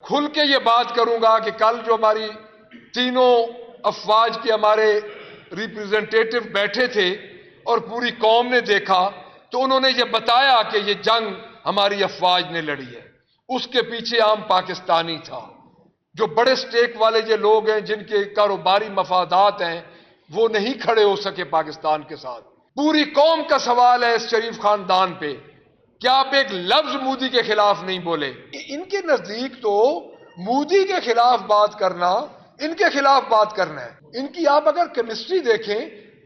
کھل کے یہ بات کروں گا کہ کل جو ہماری تینوں افواج کے ہمارے ریپریزنٹیٹو بیٹھے تھے اور پوری قوم نے دیکھا تو انہوں نے یہ بتایا کہ یہ جنگ ہماری افواج نے لڑی ہے، اس کے پیچھے عام پاکستانی تھا۔ جو بڑے سٹیک والے یہ لوگ ہیں جن کے کاروباری مفادات ہیں وہ نہیں کھڑے ہو سکے پاکستان کے ساتھ۔ پوری قوم کا سوال ہے اس شریف خاندان پہ، کیا آپ ایک لفظ مودی کے خلاف نہیں بولے؟ ان کے نزدیک تو مودی کے خلاف بات کرنا ان کے خلاف بات کرنا ہے۔ ان کی آپ اگر کیمسٹری دیکھیں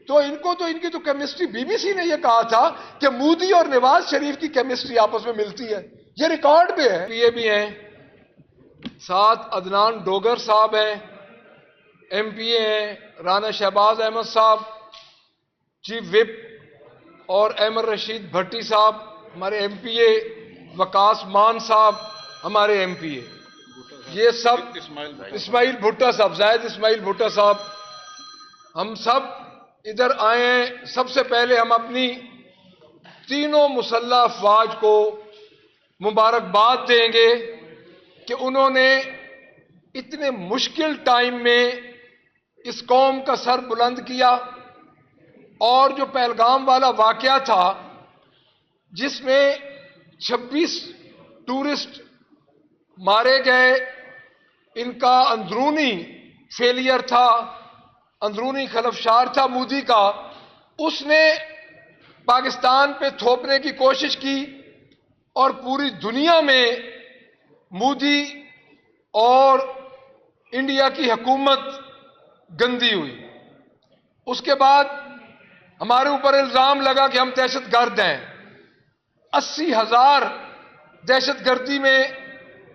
تو ان کی تو کیمسٹری بی بی سی نے یہ کہا تھا کہ مودی اور نواز شریف کی کیمسٹری آپس میں ملتی ہے، یہ ریکارڈ پہ ہے۔ یہ بھی ہیں، ساتھ عدنان ڈوگر صاحب ہیں، ایم پی اے ہیں، رانا شہباز احمد صاحب چیف وپ، اور احمد رشید بھٹی صاحب ہمارے ایم پی اے، وقاص مان صاحب ہمارے ایم پی اے، یہ سب اسماعیل بھٹا صاحب، زاہد اسماعیل بھٹا صاحب، ہم سب ادھر آئے ہیں۔ سب سے پہلے ہم اپنی تینوں مسلح افواج کو مبارکباد دیں گے کہ انہوں نے اتنے مشکل ٹائم میں اس قوم کا سر بلند کیا، اور جو پہلگام والا واقعہ تھا جس میں 26 ٹورسٹ مارے گئے، ان کا اندرونی فیلئر تھا، اندرونی خلفشار تھا مودی کا، اس نے پاکستان پہ تھوپنے کی کوشش کی اور پوری دنیا میں مودی اور انڈیا کی حکومت گندی ہوئی۔ اس کے بعد ہمارے اوپر الزام لگا کہ ہم دہشت گرد ہیں۔ 80,000 دہشت گردی میں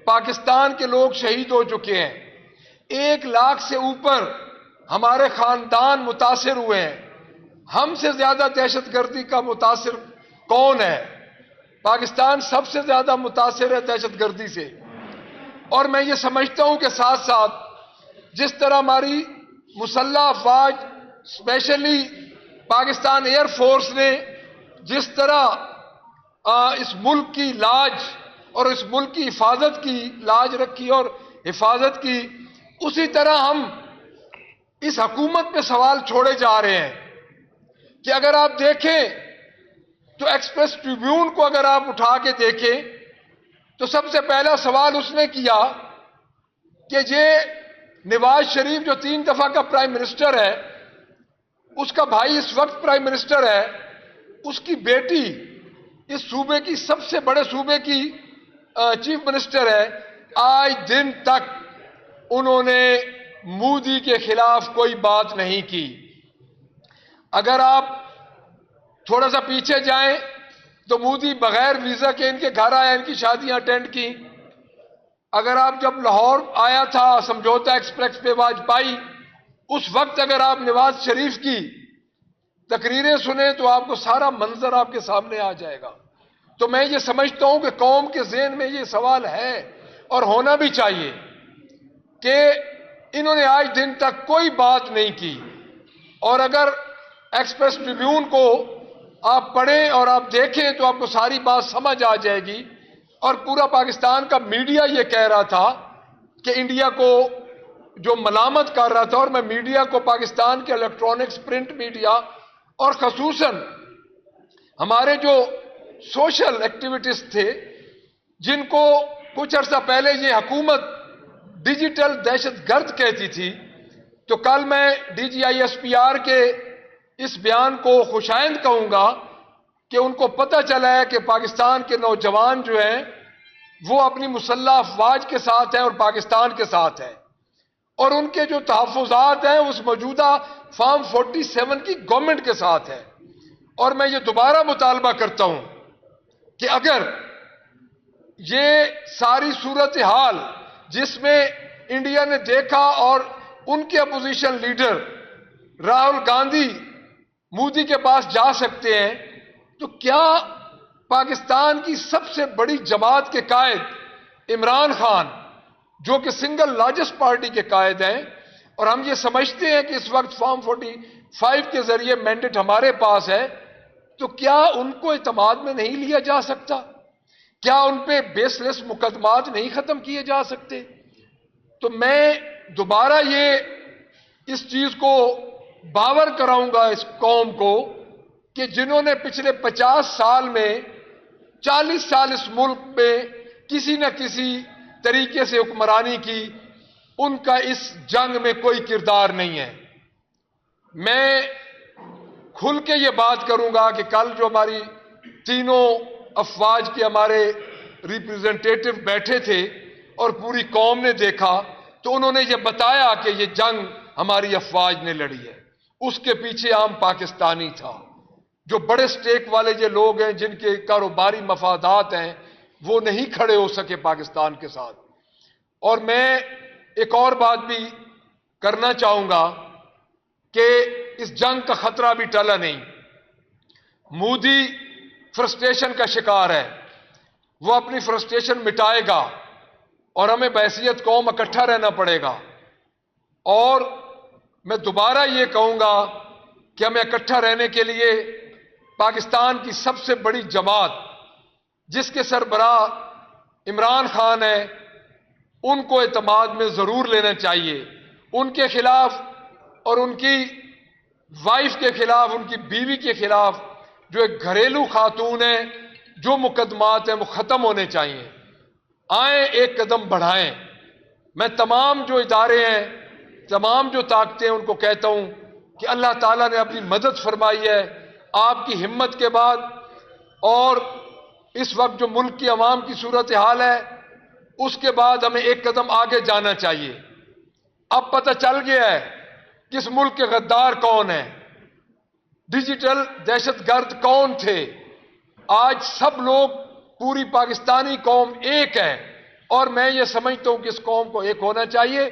پاکستان کے لوگ شہید ہو چکے ہیں، 1 لاکھ سے اوپر ہمارے خاندان متاثر ہوئے ہیں۔ ہم سے زیادہ دہشت گردی کا متاثر کون ہے؟ پاکستان سب سے زیادہ متاثر ہے دہشت گردی سے۔ اور میں یہ سمجھتا ہوں کہ ساتھ ساتھ جس طرح ہماری مسلح افواج اسپیشلی پاکستان ایئر فورس نے جس طرح اس ملک کی لاج اور اس ملک کی حفاظت کی لاج رکھی اور حفاظت کی، اسی طرح ہم اس حکومت پہ سوال چھوڑے جا رہے ہیں کہ اگر آپ دیکھیں تو ایکسپریس ٹریبیون کو اگر آپ اٹھا کے دیکھیں تو سب سے پہلا سوال اس نے کیا کہ یہ نواز شریف جو 3 دفعہ کا پرائم منسٹر ہے، اس کا بھائی اس وقت پرائم منسٹر ہے، اس کی بیٹی اس صوبے کی سب سے بڑے صوبے کی چیف منسٹر ہے، آج دن تک انہوں نے مودی کے خلاف کوئی بات نہیں کی۔ اگر آپ تھوڑا سا پیچھے جائیں تو مودی بغیر ویزا کے ان کے گھر آیا، ان کی شادیاں اٹینڈ کی۔ اگر آپ جب لاہور آیا تھا سمجھوتا ایکسپریس پہ واجپائی، اس وقت اگر آپ نواز شریف کی تقریریں سنیں تو آپ کو سارا منظر آپ کے سامنے آ جائے گا۔ تو میں یہ سمجھتا ہوں کہ قوم کے ذہن میں یہ سوال ہے اور ہونا بھی چاہیے کہ انہوں نے آج دن تک کوئی بات نہیں کی۔ اور اگر ایکسپریس ٹریبیون کو آپ پڑھیں اور آپ دیکھیں تو آپ کو ساری بات سمجھ آ جائے گی۔ اور پورا پاکستان کا میڈیا یہ کہہ رہا تھا کہ انڈیا کو جو ملامت کر رہا تھا، اور میں میڈیا کو پاکستان کے الیکٹرانکس پرنٹ میڈیا اور خصوصاً ہمارے جو سوشل ایکٹیویٹیز تھے جن کو کچھ عرصہ پہلے یہ حکومت ڈیجیٹل دہشت گرد کہتی تھی، تو کل میں D G I S P R کے اس بیان کو خوشائند کہوں گا کہ ان کو پتہ چلا ہے کہ پاکستان کے نوجوان جو ہیں وہ اپنی مسلح افواج کے ساتھ ہیں اور پاکستان کے ساتھ ہیں، اور ان کے جو تحفظات ہیں اس موجودہ فارم 47 کی گورنمنٹ کے ساتھ ہیں۔ اور میں یہ دوبارہ مطالبہ کرتا ہوں کہ اگر یہ ساری صورتحال جس میں انڈیا نے دیکھا اور ان کے اپوزیشن لیڈر راہل گاندھی مودی کے پاس جا سکتے ہیں، تو کیا پاکستان کی سب سے بڑی جماعت کے قائد عمران خان جو کہ سنگل لارجسٹ پارٹی کے قائد ہیں، اور ہم یہ سمجھتے ہیں کہ اس وقت فارم 45 کے ذریعے مینڈیٹ ہمارے پاس ہے، تو کیا ان کو اعتماد میں نہیں لیا جا سکتا؟ کیا ان پہ بیس لیس مقدمات نہیں ختم کیے جا سکتے؟ تو میں دوبارہ اس چیز کو باور کراؤں گا اس قوم کو کہ جنہوں نے پچھلے 50 سال میں 40 سال اس ملک میں کسی نہ کسی طریقے سے حکمرانی کی، ان کا اس جنگ میں کوئی کردار نہیں ہے۔ میں کھل کے یہ بات کروں گا کہ کل جو ہماری تینوں افواج کے ہمارے ریپریزنٹیٹو بیٹھے تھے اور پوری قوم نے دیکھا، تو انہوں نے یہ بتایا کہ یہ جنگ ہماری افواج نے لڑی ہے، اس کے پیچھے عام پاکستانی تھا۔ جو بڑے سٹیک والے یہ لوگ ہیں جن کے کاروباری مفادات ہیں، وہ نہیں کھڑے ہو سکے پاکستان کے ساتھ۔ اور میں ایک اور بات بھی کرنا چاہوں گا کہ اس جنگ کا خطرہ بھی ٹلا نہیں۔ مودی فرسٹریشن کا شکار ہے، وہ اپنی فرسٹریشن مٹائے گا اور ہمیں بحیثیت قوم اکٹھا رہنا پڑے گا۔ اور میں دوبارہ یہ کہوں گا کہ ہمیں اکٹھا رہنے کے لیے پاکستان کی سب سے بڑی جماعت جس کے سربراہ عمران خان ہے، ان کو اعتماد میں ضرور لینا چاہیے۔ ان کے خلاف اور ان کی وائف کے خلاف، ان کی بیوی کے خلاف جو ایک گھریلو خاتون ہے، جو مقدمات ہیں وہ ختم ہونے چاہیے۔ آئیں ایک قدم بڑھائیں۔ میں تمام جو ادارے ہیں، تمام جو طاقتیں ہیں، ان کو کہتا ہوں کہ اللہ تعالیٰ نے اپنی مدد فرمائی ہے آپ کی ہمت کے بعد، اور اس وقت جو ملک کی عوام کی صورتحال ہے اس کے بعد ہمیں ایک قدم آگے جانا چاہیے۔ اب پتہ چل گیا ہے کہ اس ملک کے غدار کون ہیں، ڈیجیٹل دہشت گرد کون تھے۔ آج سب لوگ، پوری پاکستانی قوم ایک ہے، اور میں یہ سمجھتا ہوں کہ اس قوم کو ایک ہونا چاہیے۔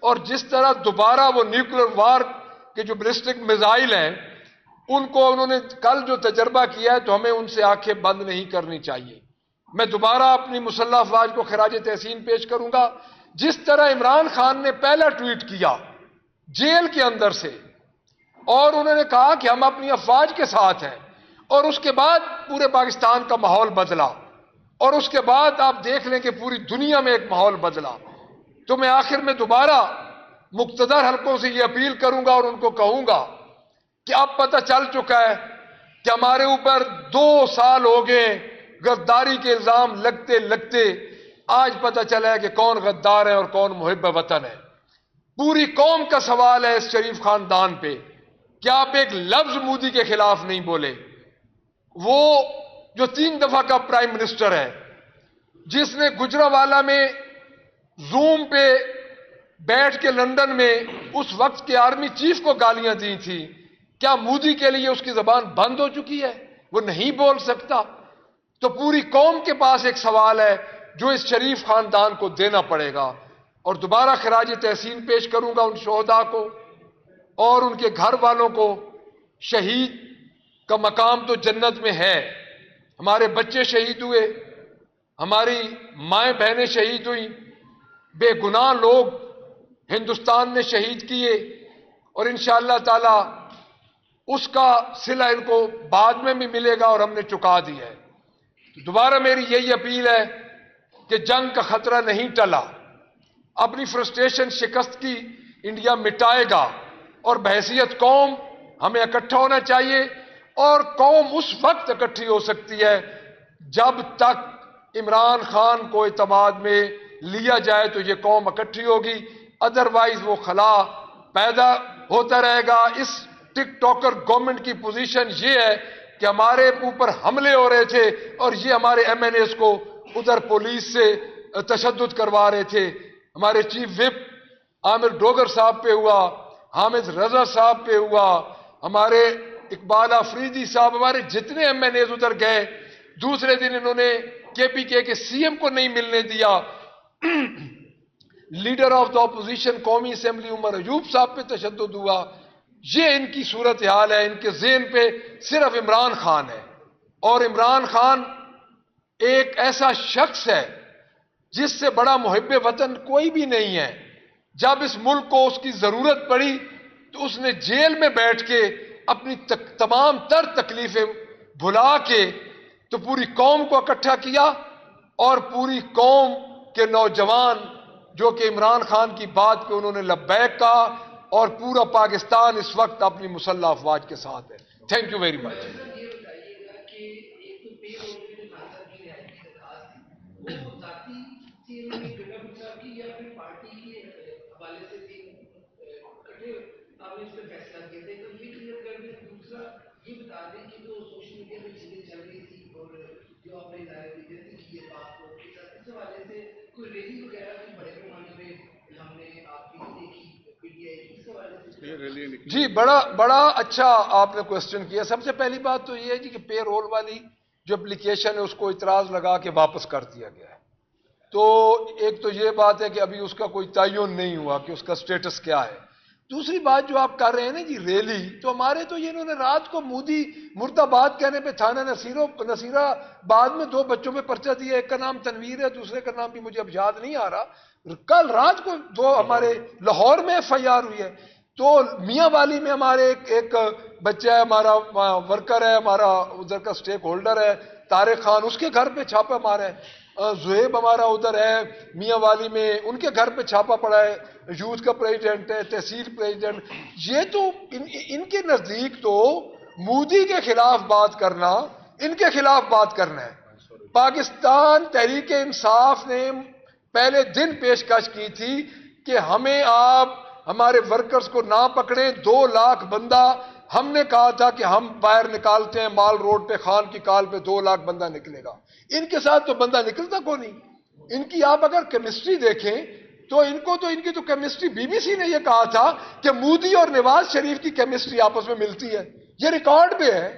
اور جس طرح دوبارہ وہ نیوکلیر وار کے جو بیلسٹک میزائل ہیں، ان کو انہوں نے کل جو تجربہ کیا ہے، تو ہمیں ان سے آنکھیں بند نہیں کرنی چاہیے۔ میں دوبارہ اپنی مسلح افواج کو خراج تحسین پیش کروں گا۔ جس طرح عمران خان نے پہلا ٹویٹ کیا جیل کے اندر سے، اور انہوں نے کہا کہ ہم اپنی افواج کے ساتھ ہیں، اور اس کے بعد پورے پاکستان کا ماحول بدلا، اور اس کے بعد آپ دیکھ لیں کہ پوری دنیا میں ایک ماحول بدلا۔ تو میں آخر میں دوبارہ مقتدر حلقوں سے یہ اپیل کروں گا اور ان کو کہوں گا کہ اب پتہ چل چکا ہے کہ ہمارے اوپر 2 سال ہو گئے غداری کے الزام لگتے لگتے، آج پتہ چلا ہے کہ کون غدار ہے اور کون محب وطن ہے۔ پوری قوم کا سوال ہے اس شریف خاندان پہ کہ آپ ایک لفظ مودی کے خلاف نہیں بولے۔ وہ جو 3 دفعہ کا پرائم منسٹر ہے، جس نے گجرانوالہ میں زوم پہ بیٹھ کے لندن میں اس وقت کے آرمی چیف کو گالیاں دی تھی، کیا مودی کے لیے اس کی زبان بند ہو چکی ہے؟ وہ نہیں بول سکتا؟ تو پوری قوم کے پاس ایک سوال ہے جو اس شریف خاندان کو دینا پڑے گا۔ اور دوبارہ خراج تحسین پیش کروں گا ان شہداء کو اور ان کے گھر والوں کو۔ شہید کا مقام تو جنت میں ہے۔ ہمارے بچے شہید ہوئے، ہماری مائیں بہنیں شہید ہوئیں، بے گناہ لوگ ہندوستان نے شہید کیے، اور انشاءاللہ تعالی اس کا صلہ ان کو بعد میں بھی ملے گا، اور ہم نے چکا دیا ہے۔ دوبارہ میری یہی اپیل ہے کہ جنگ کا خطرہ نہیں ٹلا، اپنی فرسٹریشن شکست کی انڈیا مٹائے گا، اور بحیثیت قوم ہمیں اکٹھا ہونا چاہیے۔ اور قوم اس وقت اکٹھی ہو سکتی ہے جب تک عمران خان کو اعتماد میں لیا جائے، تو یہ قوم اکٹھی ہوگی، ادروائز وہ خلا پیدا ہوتا رہے گا۔ اس ٹک ٹاکر گورنمنٹ کی پوزیشن یہ ہے کہ ہمارے اوپر حملے ہو رہے تھے، اور یہ ہمارے ایم این ایز کو ادھر پولیس سے تشدد کروا رہے تھے۔ ہمارے چیف وپ عامر ڈوگر صاحب پہ ہوا، حامد رضا صاحب پہ ہوا، ہمارے اقبال آفریدی صاحب، ہمارے جتنے ایم این ایز ادھر گئے، دوسرے دن انہوں نے کے پی کے سی ایم کو نہیں ملنے دیا۔ لیڈر آف دا اپوزیشن قومی اسمبلی عمر ایوب صاحب پہ تشدد ہوا۔ یہ ان کی صورتحال ہے، ان کے ذہن پہ صرف عمران خان ہے، اور عمران خان ایک ایسا شخص ہے جس سے بڑا محب وطن کوئی بھی نہیں ہے۔ جب اس ملک کو اس کی ضرورت پڑی تو اس نے جیل میں بیٹھ کے اپنی تمام تر تکلیفیں بھلا کے تو پوری قوم کو اکٹھا کیا، اور پوری قوم کے نوجوان جو کہ عمران خان کی بات پہ انہوں نے لبیک کہا، اور پورا پاکستان اس وقت اپنی مسلح افواج کے ساتھ ہے. Thank you very much. جی بڑا اچھا آپ نے کوشچن کیا. سب سے پہلی بات تو یہ ہے جی کہ پے رول والی جو اپلیکیشن ہے اس کو اعتراض لگا کے واپس کر دیا گیا ہے. تو ایک تو یہ بات ہے کہ ابھی اس کا کوئی تعین نہیں ہوا کہ اس کا سٹیٹس کیا ہے. دوسری بات جو آپ کر رہے ہیں نا جی ریلی، تو ہمارے تو یہ انہوں نے رات کو مودی مرداباد کہنے پہ تھانہ نصیرہ بعد میں 2 بچوں پہ پرچہ دیا. ایک کا نام تنویر ہے، دوسرے کا نام بھی مجھے اب یاد نہیں آ رہا. کل رات کو 2 ہمارے لاہور میں FIR ہوئی ہے. تو میاں والی میں ہمارے ایک بچہ ہے، ہمارا ورکر ہے، ہمارا ادھر کا سٹیک ہولڈر ہے طارق خان، اس کے گھر پہ چھاپا مارا ہے. زہیب ہمارا ادھر ہے میاں والی میں، ان کے گھر پہ چھاپا پڑا ہے. یوتھ کا پریزیڈنٹ ہے، تحصیل پریزیڈنٹ. یہ تو ان کے نزدیک تو مودی کے خلاف بات کرنا ان کے خلاف بات کرنا ہے. پاکستان تحریک انصاف نے پہلے دن پیشکش کی تھی کہ ہمیں آپ ہمارے ورکرز کو نہ پکڑیں. 2 لاکھ بندہ ہم نے کہا تھا کہ ہم باہر نکالتے ہیں مال روڈ پہ، خان کی کال پہ 2 لاکھ بندہ نکلے گا. ان کے ساتھ تو بندہ نکلتا کو نہیں. ان کی آپ اگر کیمسٹری دیکھیں تو ان کی تو کیمسٹری BBC نے یہ کہا تھا کہ مودی اور نواز شریف کی کیمسٹری آپس میں ملتی ہے. یہ ریکارڈ پہ ہے،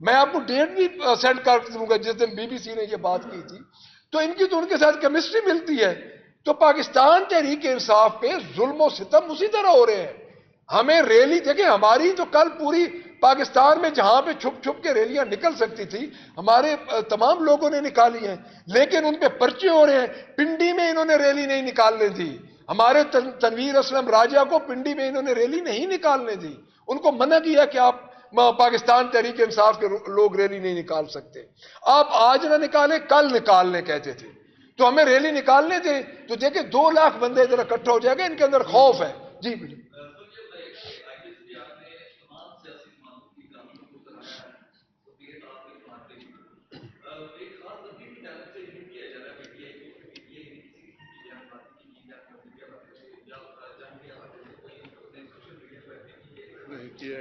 میں آپ کو ڈیٹ بھی سینڈ کر دوں گا جس دن BBC نے یہ بات کی تھی. تو ان کی تو ان کے ساتھ کیمسٹری ملتی ہے. تو پاکستان تحریک انصاف پہ ظلم و ستم اسی طرح ہو رہے ہیں. ہمیں ریلی دیکھیں، ہماری تو کل پوری پاکستان میں جہاں پہ چھپ چھپ کے ریلیاں نکل سکتی تھی ہمارے تمام لوگوں نے نکالی ہیں، لیکن ان پہ پرچے ہو رہے ہیں. پنڈی میں انہوں نے ریلی نہیں نکالنے دی. ہمارے تنویر اسلم راجہ کو پنڈی میں انہوں نے ریلی نہیں نکالنے دی. ان کو منع کیا کہ آپ پاکستان تحریک انصاف کے لوگ ریلی نہیں نکال سکتے. آپ آج نہ نکالیں کل نکالنے کہتے تھے، تو ہمیں ریلی نکالنے دیں. تو دیکھیں 2 لاکھ بندے ادھر اکٹھا ہو جائے گا، ان کے اندر خوف ہے. جی بھائی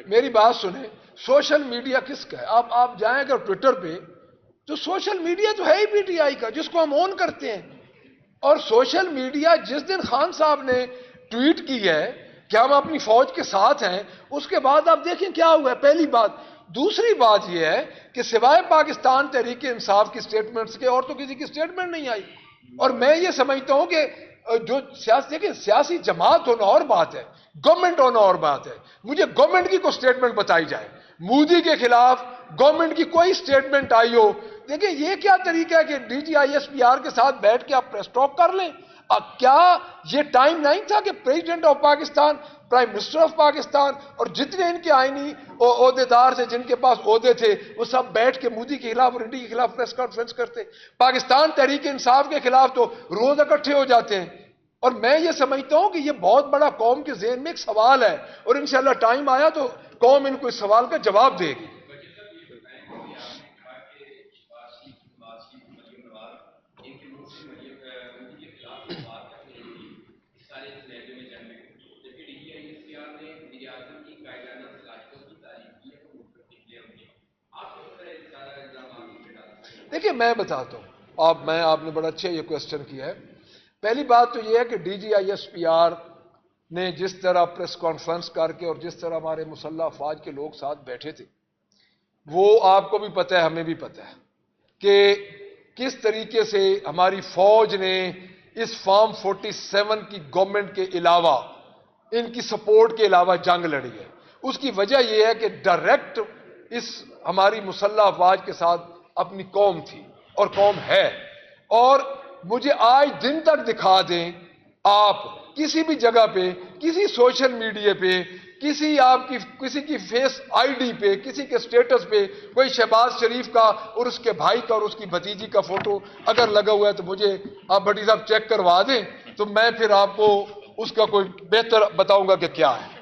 میری بات سنیں، سوشل میڈیا کس کا ہے؟ آپ جائیں اگر ٹویٹر پہ تو سوشل میڈیا تو ہے ہی PTI کا، جس کو ہم اون کرتے ہیں. اور سوشل میڈیا جس دن خان صاحب نے ٹویٹ کی ہے کہ ہم اپنی فوج کے ساتھ ہیں، اس کے بعد آپ دیکھیں کیا ہوا ہے. پہلی بات. دوسری بات یہ ہے کہ سوائے پاکستان تحریک انصاف کی سٹیٹمنٹس کے اور تو کسی کی سٹیٹمنٹ نہیں آئی. اور میں یہ سمجھتا ہوں کہ جو سیاسی جماعت ہونا اور بات ہے، گورنمنٹ ہونا اور بات ہے. مجھے گورنمنٹ کی کوئی سٹیٹمنٹ بتائی جائے مودی کے خلاف، گورنمنٹ کی کوئی سٹیٹمنٹ آئی ہو. دیکھیں یہ کیا طریقہ ہے کہ DGISPR کے ساتھ بیٹھ کے آپ پریس ٹاک کر لیں؟ کیا یہ ٹائم نہیں تھا کہ president of Pakistan, prime minister of Pakistan اور جتنے ان کے آئینی عہدیدار تھے جن کے پاس عہدے تھے وہ سب بیٹھ کے مودی کے خلاف اور انڈیا کے خلاف پریس کانفرنس کرتے؟ پاکستان تحریک انصاف کے خلاف تو روز اکٹھے ہو جاتے ہیں. اور میں یہ سمجھتا ہوں کہ یہ بہت بڑا قوم کے ذہن میں ایک سوال ہے، اور انشاءاللہ ٹائم آیا تو قوم ان کو اس سوال کا جواب دے گی. دیکھیں میں بتاتا ہوں، آپ نے بڑا اچھا یہ کوسچن کیا ہے. پہلی بات تو یہ ہے کہ DGISPR نے جس طرح پریس کانفرنس کر کے اور جس طرح ہمارے مسلح افواج کے لوگ ساتھ بیٹھے تھے، وہ آپ کو بھی پتہ ہے ہمیں بھی پتہ ہے کہ کس طریقے سے ہماری فوج نے اس فارم 47 کی گورنمنٹ کے علاوہ، ان کی سپورٹ کے علاوہ جنگ لڑی ہے. اس کی وجہ یہ ہے کہ ڈائریکٹ اس ہماری مسلح افواج کے ساتھ اپنی قوم تھی اور قوم ہے. اور مجھے آج دن تک دکھا دیں آپ کسی بھی جگہ پہ، کسی سوشل میڈیا پہ، کسی کی فیس ID پہ، کسی کے سٹیٹس پہ کوئی شہباز شریف کا اور اس کے بھائی کا اور اس کی بھتیجی کا فوٹو اگر لگا ہوا ہے تو مجھے آپ بھٹی صاحب چیک کروا دیں تو میں پھر آپ کو اس کا کوئی بہتر بتاؤں گا کہ کیا ہے.